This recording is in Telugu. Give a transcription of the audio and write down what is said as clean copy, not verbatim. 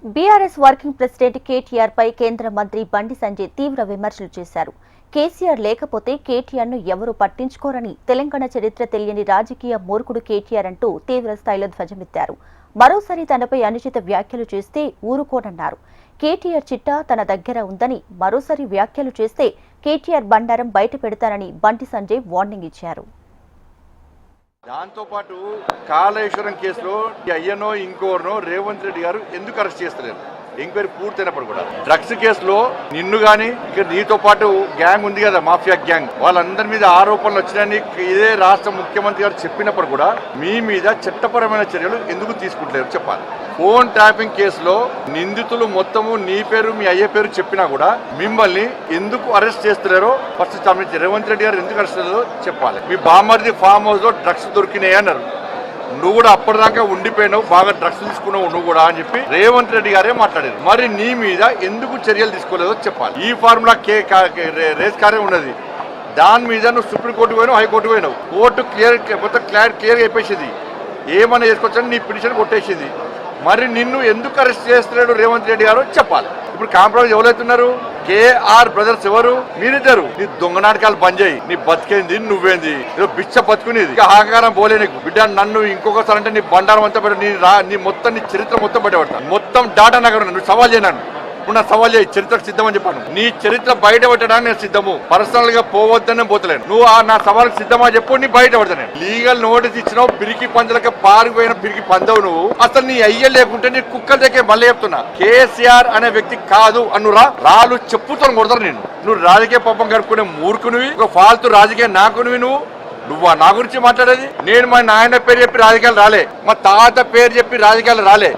బీఆర్ఎస్ వర్కింగ్ ప్రెసిడెంట్ కేటీఆర్ పై కేంద్ర మంత్రి బండి సంజయ్ తీవ్ర విమర్శలు చేశారు. కేసీఆర్ లేకపోతే కేటీఆర్ ను ఎవరూ పట్టించుకోరని, తెలంగాణ చరిత్ర తెలియని రాజకీయ మూర్ఖుడు కేటీఆర్ అంటూ తీవ్ర స్థాయిలో ధ్వజమెత్తారు. మరోసారి తనపై అనుచిత వ్యాఖ్యలు చేస్తే ఊరుకోనన్నారు. కేటీఆర్ చిట్టా తన దగ్గర ఉందని, మరోసారి వ్యాఖ్యలు చేస్తే కేటీఆర్ బండారం బయట పెడతానని బండి సంజయ్ వార్నింగ్ ఇచ్చారు. దాంతో పాటు కాళేశ్వరం కేసులో అయ్యనో ఇంకోనో రేవంత్ రెడ్డి గారు ఎందుకు అరెస్ట్ చేస్తలేరు? ఎంక్వైరీ పూర్తయినప్పుడు కూడా డ్రగ్స్ కేసులో నిన్ను గాని ఇక నీతో పాటు గ్యాంగ్ ఉంది కదా, మాఫియా గ్యాంగ్, వాళ్ళందరి మీద ఆరోపణలు వచ్చినాయని ఇదే రాష్ట్ర ముఖ్యమంత్రి గారు చెప్పినప్పుడు కూడా మీ మీద చట్టపరమైన చర్యలు ఎందుకు తీసుకుంటలేరు చెప్పాలి. ఫోన్ ట్యాపింగ్ కేసులో నిందితులు మొత్తము నీ పేరు మీ అయ్యే పేరు చెప్పినా కూడా మిమ్మల్ని ఎందుకు అరెస్ట్ చేస్తున్నారో ఫస్ట్ సంబంధించి రేవంత్ రెడ్డి గారు ఎందుకు అరెస్ట్ చేస్తారో చెప్పాలి. మీ బామర్ది ఫామ్ హౌస్ లో డ్రగ్స్ దొరికినాయి అన్నారు. నువ్వు కూడా అప్పటిదాకా ఉండిపోయినావు, బాగా డ్రగ్స్ తీసుకున్నావు నువ్వు కూడా అని చెప్పి రేవంత్ రెడ్డి గారే మాట్లాడారు. మరి నీ మీద ఎందుకు చర్యలు తీసుకోలేదో చెప్పాలి. ఈ ఫార్ములా రేస్ కార్యం ఉన్నది, దాని మీద నువ్వు సుప్రీంకోర్టు పోయినావు, హైకోర్టు పోయినావు, కోర్టు మొత్తం క్లియర్గా చెప్పేసింది, ఏమన్నా చేసుకోవచ్చని నీ పిటిషన్ కొట్టేసింది. మరి నిన్ను ఎందుకు అరెస్ట్ చేస్తున్నాడు రేవంత్ రెడ్డి గారు చెప్పాలి. ఇప్పుడు కాంప్రమైజ్ ఎవరైతున్నారు? కేఆర్ బ్రదర్స్ ఎవరు? మీరిద్దరు. నీ దొంగ నాటకాలు బంద్ చేయి. నీ బతికేంది నువ్వేంది? ఏదో బిచ్చ బతుకునేది, అహంకారం పోలే నీకు. బిడ్డ నన్ను ఇంకొకసారి అంటే నీ బండారం అంతా నీ మొత్తం నీ చరిత్ర మొత్తం బయటపడతా, మొత్తం డాటా నగర్ నువ్వు సవాల్ చేయను. ఇప్పుడు నా సవాల్ చేయి, చరిత్రకు సిద్ధమని చెప్పాను. నీ చరిత్ర బయట పెట్టడానికి నేను సిద్ధము, పర్సనల్ గా పోవద్దని పోతలేను. నువ్వు నా సవాల్కి సిద్ధమా చెప్పు, నీ బయట పడతాను. లీగల్ నోటీస్ ఇచ్చినావు, పిరికి పందులకి పారిపోయిన పిరికి పందవు నువ్వు. అసలు నీ అయ్య లేకుంటే నీ కుక్కల దగ్గర మళ్ళీ చెప్తున్నా, కేసీఆర్ అనే వ్యక్తి కాదు అన్నురా రాళ్ళు చెప్పుతో కొడతారు నేను. నువ్వు రాజకీయ పాపం గడుపుకునే మూర్ఖునివి, ఒక ఫాల్తు రాజకీయ నాకునివి నువ్వు నా గురించి మాట్లాడేది. నేను మా నాయన పేరు చెప్పి రాజకీయాలు రాలే, మా తాత పేరు చెప్పి రాజకీయాలు రాలే.